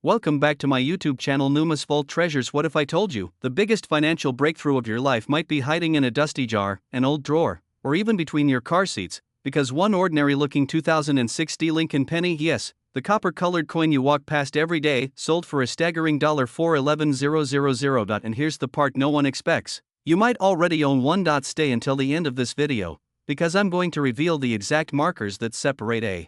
Welcome back to my YouTube channel Numas Vault Treasures. What if I told you the biggest financial breakthrough of your life might be hiding in a dusty jar, an old drawer, or even between your car seats? Because one ordinary looking 2006 Lincoln penny, yes, the copper-colored coin you walk past every day, sold for a staggering $411,000. And here's the part no one expects. You might already own one. Stay until the end of this video, because I'm going to reveal the exact markers that separate a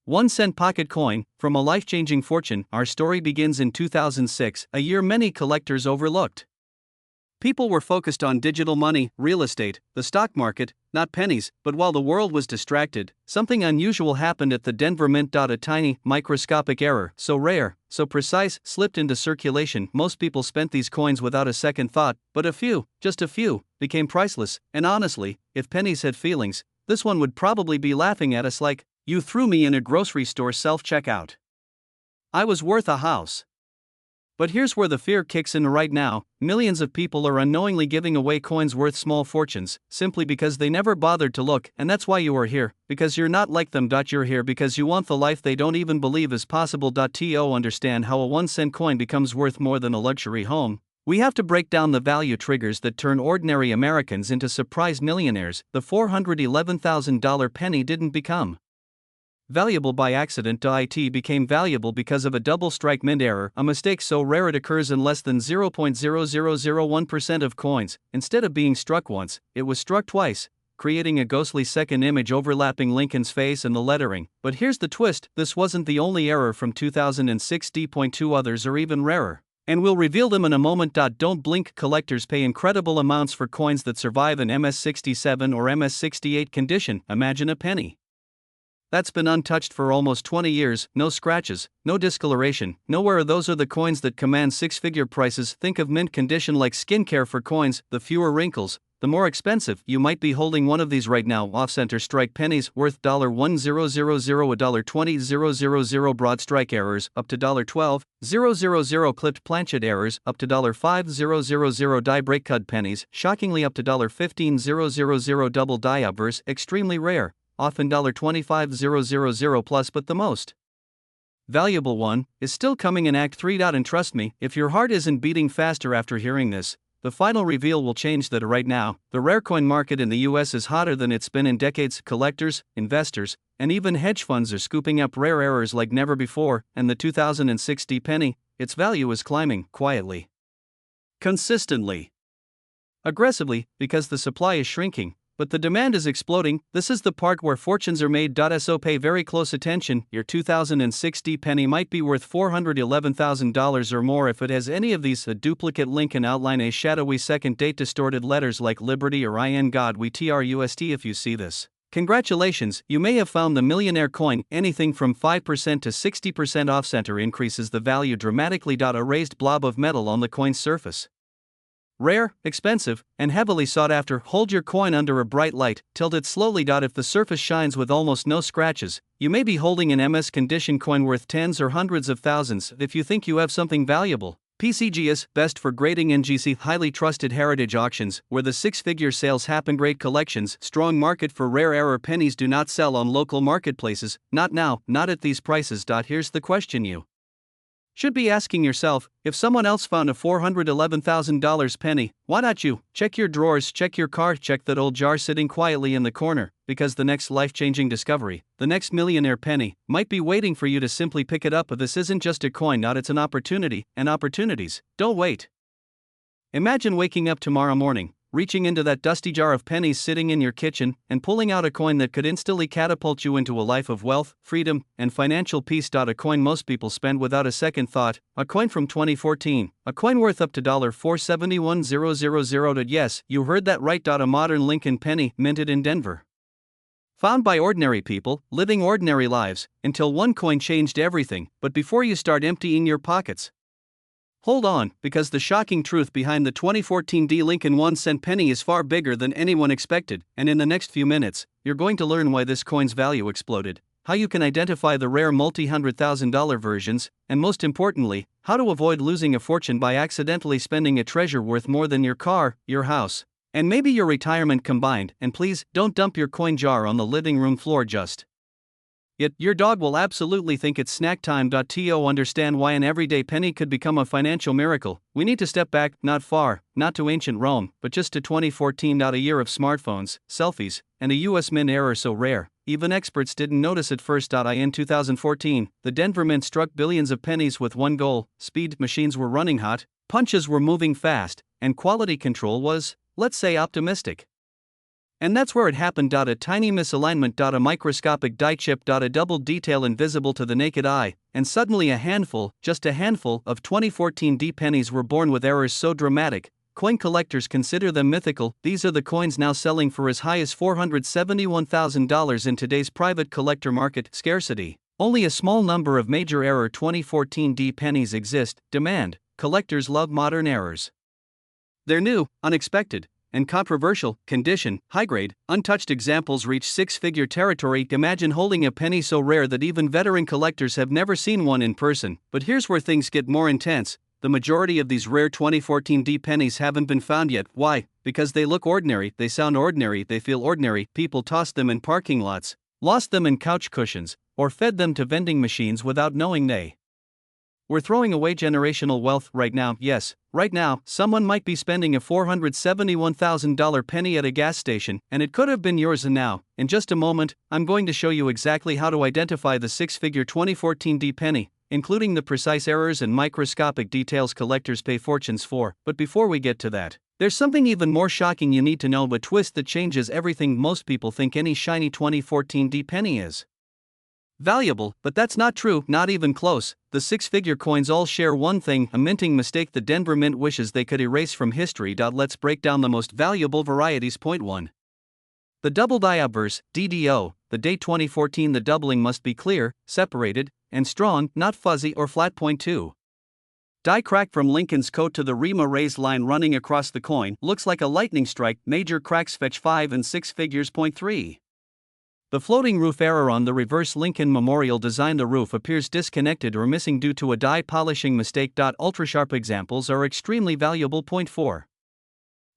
1-cent pocket coin from a life-changing fortune. Our story begins in 2006, a year many collectors overlooked. People were focused on digital money, real estate, the stock market, not pennies. But while the world was distracted, something unusual happened at the Denver Mint. A tiny, microscopic error, so rare, so precise, slipped into circulation. Most people spent these coins without a second thought, but a few, just a few, became priceless. And honestly, if pennies had feelings, this one would probably be laughing at us like, "You threw me in a grocery store self-checkout. I was worth a house." But here's where the fear kicks in. Right now, millions of people are unknowingly giving away coins worth small fortunes, simply because they never bothered to look. And that's why you are here, because you're not like them. You're here because you want the life they don't even believe is possible. To understand how a 1-cent coin becomes worth more than a luxury home, we have to break down the value triggers that turn ordinary Americans into surprise millionaires. The $411,000 penny didn't become valuable by accident. It became valuable because of a double strike mint error, a mistake so rare it occurs in less than 0.0001% of coins. Instead of being struck once, it was struck twice, creating a ghostly second image overlapping Lincoln's face and the lettering. But here's the twist: this wasn't the only error from 2006. Two others are even rarer, and we'll reveal them in a moment. Don't blink. Collectors pay incredible amounts for coins that survive an MS-67 or MS-68 condition. Imagine a penny that's been untouched for almost 20 years, no scratches, no discoloration, no wear. Those are the coins that command six-figure prices. Think of mint condition like skincare for coins. The fewer wrinkles, the more expensive. You might be holding one of these right now. Off-center strike pennies worth $1,000, $1.20,000. Broad strike errors up to $12,000. Clipped planchet errors up to $5,000. Die break cut pennies shockingly up to $15,000. Double die obverse extremely rare, often $25,000 plus. But the most valuable one is still coming in Act 3. And trust me, if your heart isn't beating faster after hearing this, the final reveal will change that. Right now, the rare coin market in the US is hotter than it's been in decades. Collectors, investors, and even hedge funds are scooping up rare errors like never before. And the 2006 penny, its value is climbing quietly, consistently, aggressively, because the supply is shrinking, but the demand is exploding. This is the part where fortunes are made. So pay very close attention. Your 2006 penny might be worth $411,000 or more if it has any of these: a duplicate Lincoln outline, a shadowy second date, distorted letters like Liberty or In God We Trust. If you see this, congratulations, you may have found the millionaire coin. Anything from 5% to 60% off-center increases the value dramatically. A raised blob of metal on the coin's surface, rare, expensive, and heavily sought after. Hold your coin under a bright light, tilt it slowly. If the surface shines with almost no scratches, you may be holding an MS condition coin worth tens or hundreds of thousands. If you think you have something valuable, PCGS, best for grading. NGC, highly trusted heritage auctions, where the six-figure sales happen. Great collections, strong market for rare error pennies. Do not sell on local marketplaces, not now, not at these prices. Here's the question you should be asking yourself: if someone else found a $411,000 penny, why not you? Check your drawers, check your car, check that old jar sitting quietly in the corner, because the next life-changing discovery, the next millionaire penny, might be waiting for you to simply pick it up. But this isn't just a coin, it's an opportunity, and opportunities don't wait. Imagine waking up tomorrow morning, reaching into that dusty jar of pennies sitting in your kitchen, and pulling out a coin that could instantly catapult you into a life of wealth, freedom, and financial peace. A coin most people spend without a second thought, a coin from 2014, a coin worth up to $471,000. Yes, you heard that right. A modern Lincoln penny, minted in Denver. Found by ordinary people, living ordinary lives, until one coin changed everything. But before you start emptying your pockets, hold on, because the shocking truth behind the 2014 Lincoln 1-cent penny is far bigger than anyone expected. And in the next few minutes, you're going to learn why this coin's value exploded, how you can identify the rare multi-$100,000 versions, and most importantly, how to avoid losing a fortune by accidentally spending a treasure worth more than your car, your house, and maybe your retirement combined. And please, don't dump your coin jar on the living room floor just Yet, your dog will absolutely think it's snack time. To understand why an everyday penny could become a financial miracle, we need to step back, not far, not to ancient Rome, but just to 2014. A year of smartphones, selfies, and a US Mint error so rare, even experts didn't notice at first. In 2014, the Denver Mint struck billions of pennies with one goal: speed. Machines were running hot, punches were moving fast, and quality control was, let's say, optimistic. And that's where it happened. A tiny misalignment. A microscopic die chip. A double detail invisible to the naked eye, and suddenly a handful, just a handful, of 2014 D pennies were born with errors so dramatic, coin collectors consider them mythical. These are the coins now selling for as high as $471,000 in today's private collector market. Scarcity. Only a small number of major error 2014 D pennies exist. Demand. Collectors love modern errors. They're new, unexpected, and controversial. Condition: high grade, untouched. Examples reach six-figure territory. Imagine holding a penny so rare that even veteran collectors have never seen one in person. But here's where things get more intense. The majority of these rare 2014 D pennies haven't been found yet. Why? Because they look ordinary, they sound ordinary, they feel ordinary. People tossed them in parking lots, lost them in couch cushions, or fed them to vending machines without knowing they we're throwing away generational wealth right now. Yes, right now, someone might be spending a $471,000 penny at a gas station, and it could have been yours. And now, in just a moment, I'm going to show you exactly how to identify the six-figure 2014 D penny, including the precise errors and microscopic details collectors pay fortunes for. But before we get to that, there's something even more shocking you need to know, a twist that changes everything. Most people think any shiny 2014 D penny is valuable, but that's not true, not even close. The six-figure coins all share one thing: a minting mistake the Denver Mint wishes they could erase from history. Let's break down the most valuable varieties. Point 1. The double die obverse, DDO. The date 2014. The doubling must be clear, separated, and strong, not fuzzy or flat. Point 2. Die crack from Lincoln's coat to the Rima raised line running across the coin, looks like a lightning strike. Major cracks fetch 5 and 6 figures. Point 3. The floating roof error on the reverse Lincoln Memorial design. The roof appears disconnected or missing due to a die polishing mistake. Ultrasharp examples are extremely valuable. Point 4.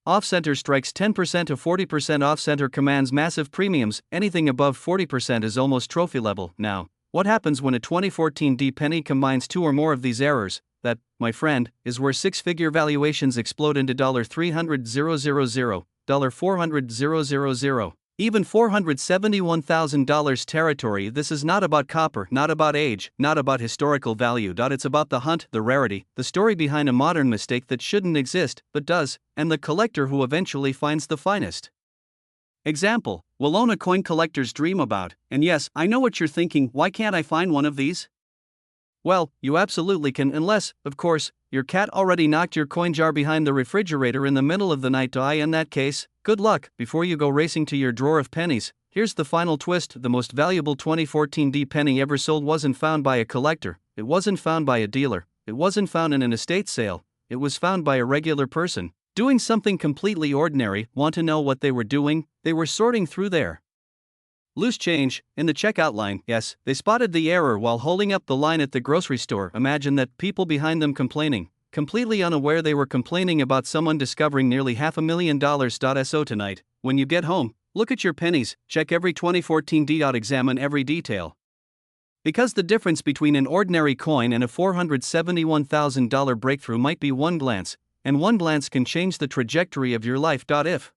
Off-center strikes 10% to 40%. Off-center commands massive premiums. Anything above 40% is almost trophy level. Now, what happens when a 2014 D penny combines two or more of these errors? That, my friend, is where six-figure valuations explode into $300,000, $400,000, even $471,000 territory. This is not about copper, not about age, not about historical value. It's about the hunt, the rarity, the story behind a modern mistake that shouldn't exist, but does, and the collector who eventually finds the finest. Example: will own a coin collector's dream about. And yes, I know what you're thinking, why can't I find one of these? Well, you absolutely can, unless, of course, your cat already knocked your coin jar behind the refrigerator in the middle of the night. In that case, good luck. Before you go racing to your drawer of pennies, here's the final twist: the most valuable 2014 D penny ever sold wasn't found by a collector, it wasn't found by a dealer, it wasn't found in an estate sale, it was found by a regular person, doing something completely ordinary. Want to know what they were doing? They were sorting through their loose change in the checkout line. Yes, they spotted the error while holding up the line at the grocery store. Imagine that, people behind them complaining, completely unaware they were complaining about someone discovering nearly $500,000. So tonight, when you get home, look at your pennies, check every 2014 D. Examine every detail. Because the difference between an ordinary coin and a $471,000 breakthrough might be one glance, and one glance can change the trajectory of your life. If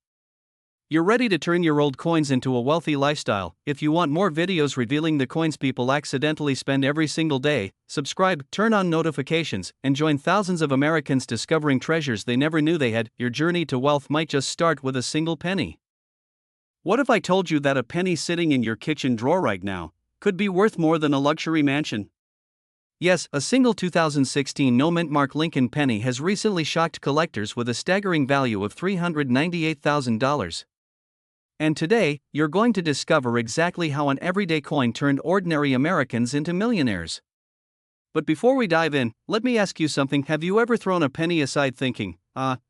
you're ready to turn your old coins into a wealthy lifestyle, if you want more videos revealing the coins people accidentally spend every single day, subscribe, turn on notifications, and join thousands of Americans discovering treasures they never knew they had. Your journey to wealth might just start with a single penny. What if I told you that a penny sitting in your kitchen drawer right now could be worth more than a luxury mansion? Yes, a single 2016 no-mint mark Lincoln penny has recently shocked collectors with a staggering value of $398,000. And today, you're going to discover exactly how an everyday coin turned ordinary Americans into millionaires. But before we dive in, let me ask you something. Have you ever thrown a penny aside thinking,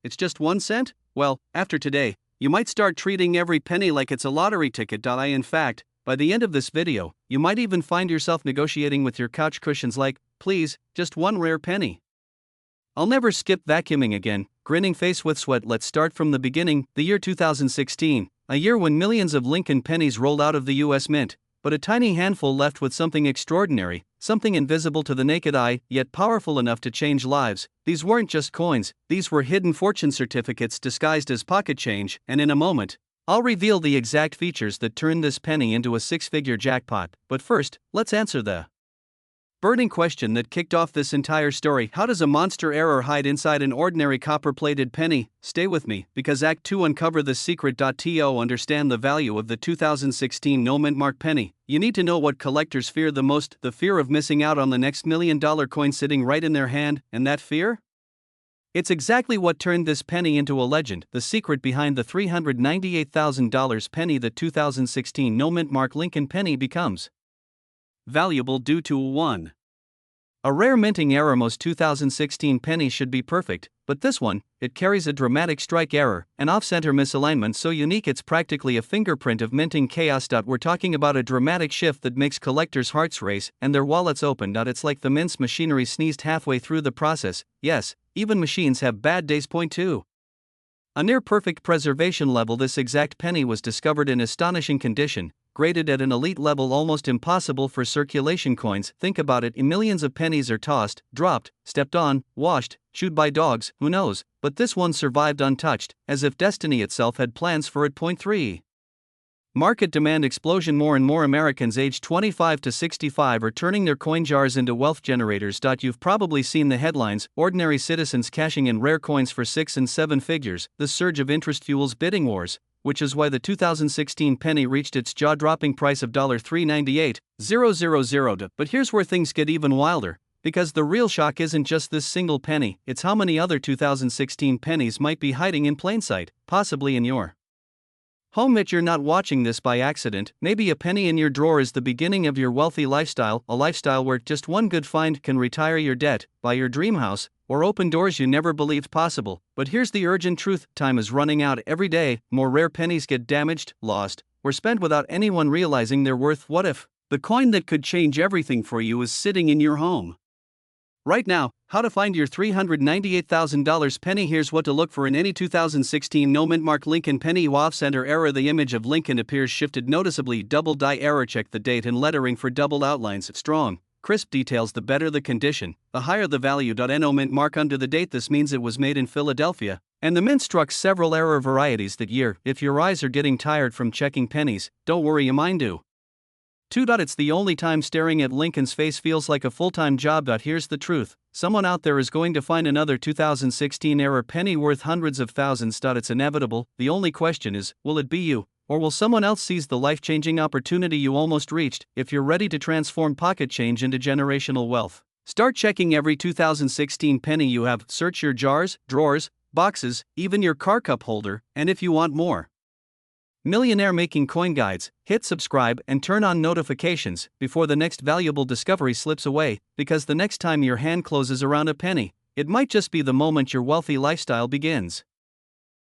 it's just 1 cent? Well, after today, you might start treating every penny like it's a lottery ticket. In fact, by the end of this video, you might even find yourself negotiating with your couch cushions like, please, just one rare penny. I'll never skip vacuuming again. Grinning face with sweat. Let's start from the beginning. The year 2016, a year when millions of Lincoln pennies rolled out of the US Mint. but a tiny handful left with something extraordinary, something invisible to the naked eye, yet powerful enough to change lives. These weren't just coins, these were hidden fortune certificates disguised as pocket change, and in a moment, I'll reveal the exact features that turned this penny into a six-figure jackpot. But first, let's answer the burning question that kicked off this entire story. How does a monster error hide inside an ordinary copper-plated penny? Stay with me, because Act 2 uncover the secret. To understand the value of the 2016 no mint mark penny, you need to know what collectors fear the most, the fear of missing out on the next $1 million coin sitting right in their hand, and that fear? It's exactly what turned this penny into a legend, the secret behind the $398,000 penny. The 2016 no mint mark Lincoln penny becomes valuable due to 1. A rare minting error. Most 2016 pennies should be perfect, but this one, it carries a dramatic strike error, an off-center misalignment so unique it's practically a fingerprint of minting chaos. We're talking about a dramatic shift that makes collectors' hearts race and their wallets open. It's like the mint's machinery sneezed halfway through the process. Yes, even machines have bad days. Point 2. A near-perfect preservation level. This exact penny was discovered in astonishing condition, graded at an elite level, almost impossible for circulation coins. Think about it, millions of pennies are tossed, dropped, stepped on, washed, chewed by dogs, who knows, but this one survived untouched, as if destiny itself had plans for it. Point 3. Market demand explosion. More and more Americans aged 25 to 65 are turning their coin jars into wealth generators. You've probably seen the headlines, ordinary citizens cashing in rare coins for 6 and 7 figures. The surge of interest fuels bidding wars, which is why the 2016 penny reached its jaw-dropping price of $398,000. But here's where things get even wilder, because the real shock isn't just this single penny, it's how many other 2016 pennies might be hiding in plain sight, possibly in your home. You're not watching this by accident. Maybe a penny in your drawer is the beginning of your wealthy lifestyle, a lifestyle where just one good find can retire your debt, buy your dream house, or open doors you never believed possible. But here's the urgent truth: time is running out every day. More rare pennies get damaged, lost, or spent without anyone realizing their worth. What if the coin that could change everything for you is sitting in your home right now? How to find your $398,000 penny. Here's what to look for in any 2016 no mint mark Lincoln penny. Off-center error. The image of Lincoln appears shifted noticeably. Double die error. Check the date and lettering for double outlines. Strong, crisp details. The better the condition, the higher the value. No mint mark under the date. This means it was made in Philadelphia, and the mint struck several error varieties that year. If your eyes are getting tired from checking pennies, don't worry, mine do. 2. It's the only time staring at Lincoln's face feels like a full-time job. Here's the truth: someone out there is going to find another 2016 error penny worth hundreds of thousands. It's inevitable. The only question is, will it be you, or will someone else seize the life-changing opportunity you almost reached? If you're ready to transform pocket change into generational wealth, start checking every 2016 penny you have. Search your jars, drawers, boxes, even your car cup holder, and if you want more millionaire making coin guides, hit subscribe and turn on notifications before the next valuable discovery slips away, because the next time your hand closes around a penny, it might just be the moment your wealthy lifestyle begins.